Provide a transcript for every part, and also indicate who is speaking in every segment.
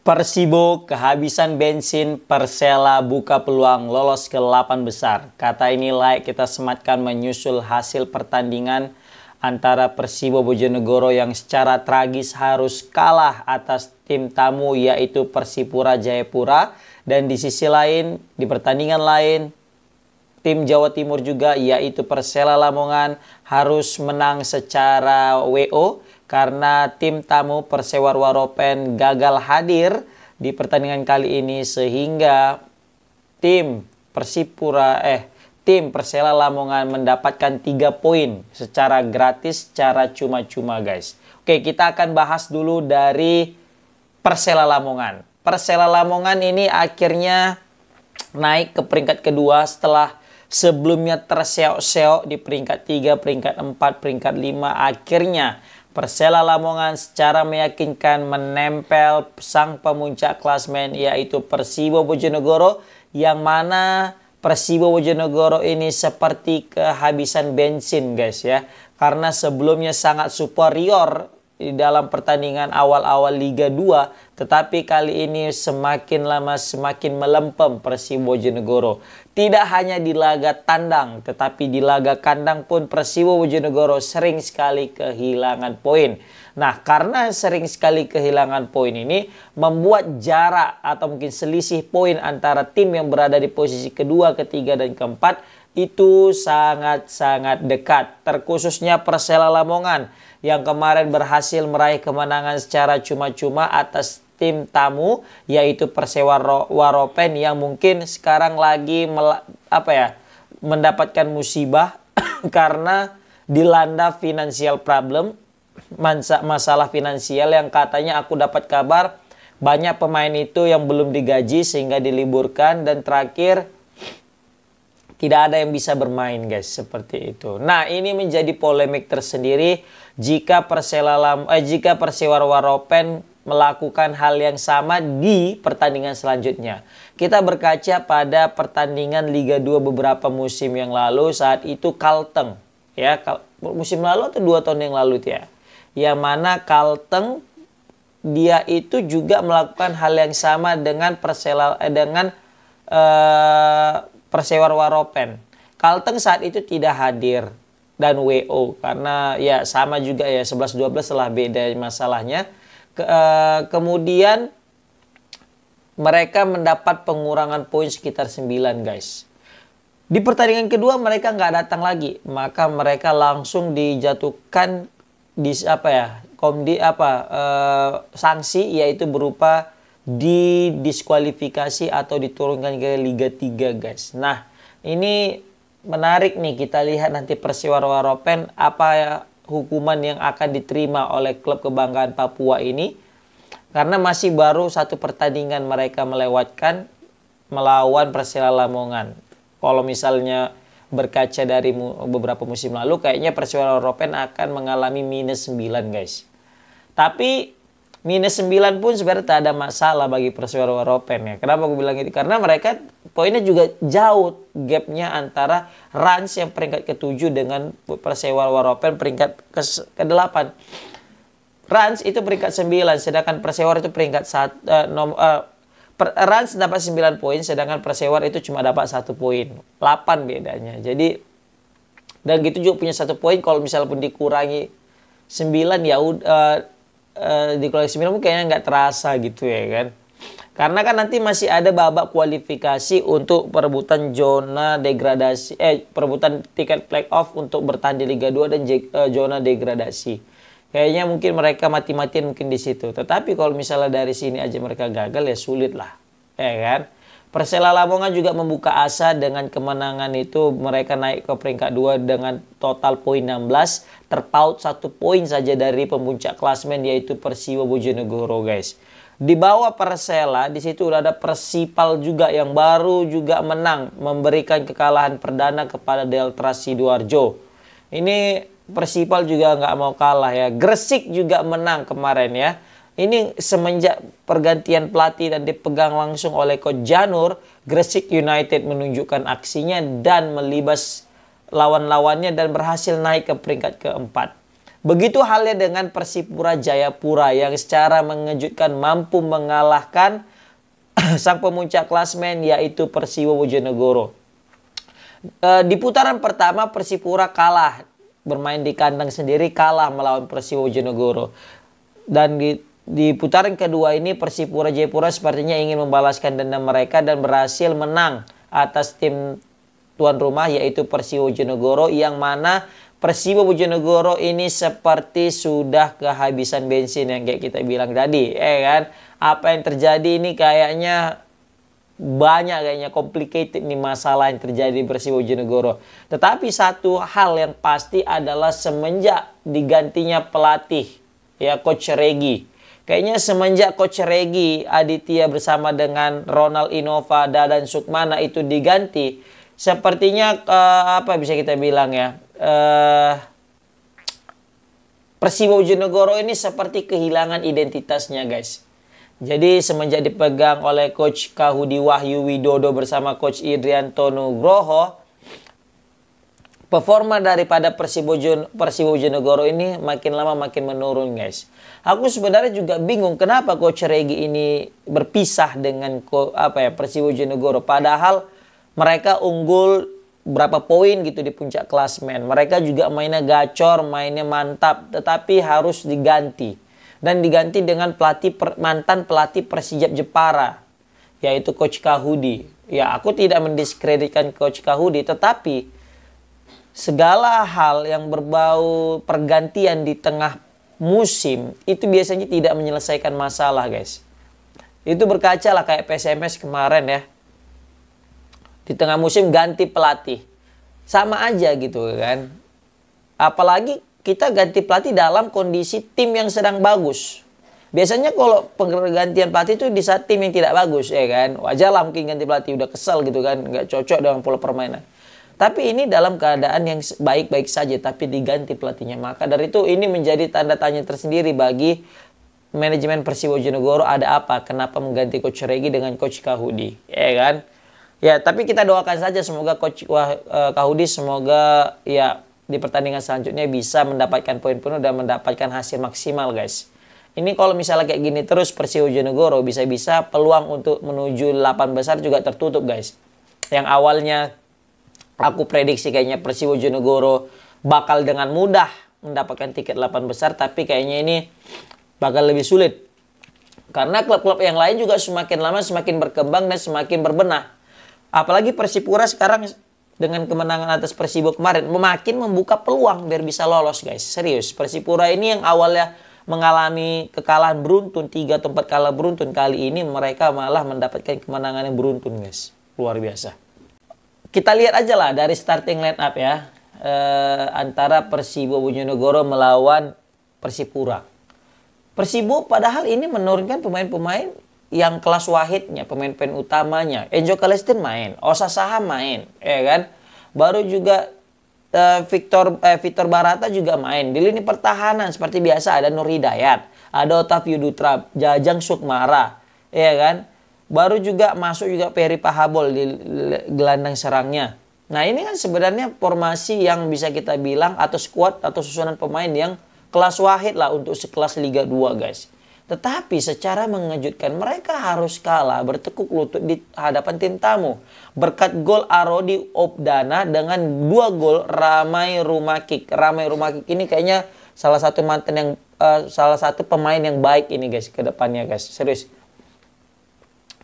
Speaker 1: Persibo kehabisan bensin, Persela buka peluang lolos ke 8 besar. Kata ini layak kita sematkan menyusul hasil pertandingan antara Persibo Bojonegoro yang secara tragis harus kalah atas tim tamu yaitu Persipura Jayapura. Dan di sisi lain, di pertandingan lain, tim Jawa Timur juga yaitu Persela Lamongan harus menang secara WO karena tim tamu Persewar Waropen gagal hadir di pertandingan kali ini sehingga tim Persela Lamongan mendapatkan 3 poin secara gratis, secara cuma-cuma guys. Oke, kita akan bahas dulu dari Persela Lamongan. Persela Lamongan ini akhirnya naik ke peringkat kedua setelah sebelumnya terseok-seok di peringkat 3, peringkat 4, peringkat 5. Akhirnya Persela Lamongan secara meyakinkan menempel sang pemuncak klasmen yaitu Persibo Bojonegoro, yang mana Persibo Bojonegoro ini seperti kehabisan bensin guys ya. Karena sebelumnya sangat superior di dalam pertandingan awal-awal Liga 2, tetapi kali ini semakin lama semakin melempem Persibo Bojonegoro. Tidak hanya di laga tandang, tetapi di laga kandang pun Persibo Bojonegoro sering sekali kehilangan poin. Nah, karena sering sekali kehilangan poin ini membuat jarak atau mungkin selisih poin antara tim yang berada di posisi kedua, ketiga, dan keempat itu sangat-sangat dekat. Terkhususnya Persela Lamongan yang kemarin berhasil meraih kemenangan secara cuma-cuma atas tim tamu yaitu Persewar Waropen yang mungkin sekarang lagi mendapatkan musibah karena dilanda financial problem, masalah finansial yang katanya aku dapat kabar banyak pemain itu yang belum digaji sehingga diliburkan dan terakhir tidak ada yang bisa bermain guys, seperti itu. Nah, ini menjadi polemik tersendiri jika Persewar Waropen melakukan hal yang sama di pertandingan selanjutnya. Kita berkaca pada pertandingan Liga 2 beberapa musim yang lalu, saat itu Kalteng ya, musim lalu atau 2 tahun yang lalu ya. Yang mana Kalteng dia itu juga melakukan hal yang sama dengan Persewar Waropen. Kalteng saat itu tidak hadir dan WO karena ya sama juga ya 11-12 lah beda masalahnya. Kemudian mereka mendapat pengurangan poin sekitar 9 guys. Di pertandingan kedua mereka nggak datang lagi, maka mereka langsung dijatuhkan sanksi yaitu berupa didiskualifikasi atau diturunkan ke Liga 3 guys. Nah, ini menarik nih, kita lihat nanti Persewar Waropen apa hukuman yang akan diterima oleh klub kebanggaan Papua ini. Karena masih baru satu pertandingan mereka melewatkan melawan Persela Lamongan. Kalau misalnya berkaca dari beberapa musim lalu, kayaknya Persewar Waropen akan mengalami -9 guys. Tapi -9 pun sebenarnya tak ada masalah bagi Persewar Waropen ya. Kenapa aku bilang itu? Karena mereka poinnya juga jauh gapnya antara Rans yang peringkat ke-7 dengan Persewar Waropen peringkat ke-8. Rans itu peringkat 9, sedangkan Persewar itu peringkat Rans dapat 9 poin, sedangkan Persewar itu cuma dapat 1 poin. 8 bedanya. Jadi, dan gitu juga punya 1 poin, kalau misalnya pun dikurangi 9 ya dikurangi 9 mungkin kayaknya nggak terasa gitu ya kan. Karena kan nanti masih ada babak kualifikasi untuk perebutan zona degradasi, perebutan tiket playoff untuk bertahan di Liga 2 dan zona degradasi. Kayaknya mungkin mereka mati-matian mungkin di situ. Tetapi kalau misalnya dari sini aja mereka gagal ya sulit lah, ya kan. Persela Lamongan juga membuka asa dengan kemenangan itu, mereka naik ke peringkat 2 dengan total poin 16, terpaut 1 poin saja dari pemuncak klasmen yaitu Persibo Bojonegoro guys. Di bawah Persela di situ udah ada Persipal juga yang baru juga menang, memberikan kekalahan perdana kepada Delta Sidoarjo. Ini Persipal juga nggak mau kalah ya. Gresik juga menang kemarin ya. Ini semenjak pergantian pelatih dan dipegang langsung oleh Coach Janur, Gresik United menunjukkan aksinya dan melibas lawan-lawannya dan berhasil naik ke peringkat keempat. Begitu halnya dengan Persipura Jayapura yang secara mengejutkan mampu mengalahkan sang pemuncak klasmen yaitu Persiwo Bojonegoro. Di putaran pertama Persipura kalah, bermain di kandang sendiri kalah melawan Persiwo Bojonegoro. Dan di putaran kedua ini Persipura Jayapura sepertinya ingin membalaskan dendam mereka dan berhasil menang atas tim tuan rumah yaitu Persiwo Bojonegoro, yang mana Persiwo Bojonegoro ini seperti sudah kehabisan bensin yang kayak kita bilang tadi, kan? Apa yang terjadi ini kayaknya banyak complicated nih masalah yang terjadi di Persiwo Bojonegoro. Tetapi satu hal yang pasti adalah semenjak digantinya pelatih ya Coach Regi. Kayaknya semenjak Coach Regi Aditya bersama dengan Ronald Innova, Dadan Sukmana itu diganti, sepertinya apa bisa kita bilang ya? Persiwo Bojonegoro ini seperti kehilangan identitasnya, guys. Jadi semenjak dipegang oleh Coach Kahudi Wahyu Widodo bersama Coach Idrianto Nugroho, performa daripada Persiwo Bojonegoro ini makin lama makin menurun, guys. Aku sebenarnya juga bingung kenapa Coach Regi ini berpisah dengan Persiwo Bojonegoro. Padahal mereka unggul berapa poin gitu di puncak klasmen. Mereka juga mainnya gacor, mainnya mantap, tetapi harus diganti. Dan diganti dengan mantan pelatih Persijap Jepara, yaitu Coach Kahudi. Ya, aku tidak mendiskreditkan Coach Kahudi, tetapi segala hal yang berbau pergantian di tengah musim itu biasanya tidak menyelesaikan masalah, guys. Itu berkaca lah kayak PSMS kemarin ya. Di tengah musim ganti pelatih. Sama aja gitu kan. Apalagi kita ganti pelatih dalam kondisi tim yang sedang bagus. Biasanya kalau penggantian pelatih itu di saat tim yang tidak bagus, ya kan. Wajar lah mungkin ganti pelatih, udah kesel gitu kan, nggak cocok dengan pola permainan. Tapi ini dalam keadaan yang baik-baik saja, tapi diganti pelatihnya. Maka dari itu ini menjadi tanda tanya tersendiri bagi manajemen Persiwo Bojonegoro. Ada apa? Kenapa mengganti Coach Regi dengan Coach Kahudi, ya kan? Ya, tapi kita doakan saja semoga Coach Kahudi semoga ya di pertandingan selanjutnya bisa mendapatkan poin penuh dan mendapatkan hasil maksimal, guys. Ini kalau misalnya kayak gini terus Persiwo Bojonegoro bisa-bisa peluang untuk menuju 8 besar juga tertutup, guys. Yang awalnya aku prediksi kayaknya Persiwo Bojonegoro bakal dengan mudah mendapatkan tiket 8 besar, tapi kayaknya ini bakal lebih sulit. Karena klub-klub yang lain juga semakin lama semakin berkembang dan semakin berbenah. Apalagi Persipura sekarang dengan kemenangan atas Persibo kemarin makin membuka peluang biar bisa lolos, guys. Serius, Persipura ini yang awalnya mengalami kekalahan beruntun, 3 atau 4 kalah beruntun, kali ini mereka malah mendapatkan kemenangan yang beruntun, guys. Luar biasa. Kita lihat aja lah dari starting line up ya, antara Persibo Bojonegoro melawan Persipura. Persibo padahal ini menurunkan pemain-pemain yang kelas wahidnya, pemain-pemain utamanya. Enjo Kalestin main, Osa Saham main, ya kan? Baru juga Victor Barata juga main. Di lini pertahanan seperti biasa ada Nur Hidayat, ada Otavio Dutra, Jajang Sukmara, ya kan? Baru juga masuk juga Peri Pahabol di gelandang serangnya. Nah, ini kan sebenarnya formasi yang bisa kita bilang atau squad atau susunan pemain yang kelas wahid lah untuk sekelas Liga 2, guys. Tetapi secara mengejutkan mereka harus kalah bertekuk lutut di hadapan tim tamu. Berkat gol Arodi Obdana dengan 2 gol Ramai Rumakik. Ramai Rumakik ini kayaknya salah satu pemain yang baik ini, guys, ke depannya, guys. Serius.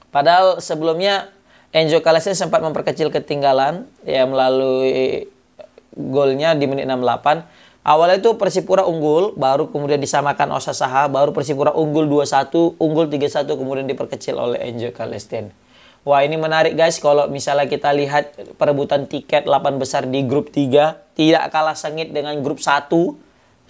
Speaker 1: Padahal sebelumnya Enjo Kalestin sempat memperkecil ketinggalan ya melalui golnya di menit 68. Awalnya itu Persipura unggul, baru kemudian disamakan Osa Saha, baru Persipura unggul 2-1, unggul 3-1, kemudian diperkecil oleh Enjo Kalestin. Wah, ini menarik, guys, kalau misalnya kita lihat perebutan tiket 8 besar di grup 3, tidak kalah sengit dengan grup 1.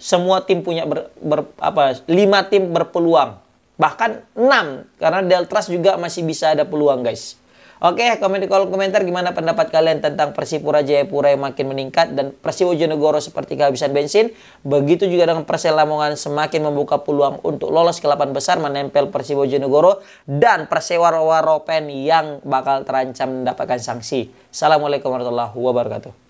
Speaker 1: Semua tim punya 5 tim berpeluang. Bahkan 6, karena Deltras juga masih bisa ada peluang, guys. Oke, komen di kolom komentar gimana pendapat kalian tentang Persipura Jayapura yang makin meningkat dan Persiwo Bojonegoro seperti kehabisan bensin. Begitu juga dengan Persela Lamongan semakin membuka peluang untuk lolos ke 8 besar menempel Persiwo Bojonegoro dan Persewa Waropen yang bakal terancam mendapatkan sanksi. Assalamualaikum warahmatullahi wabarakatuh.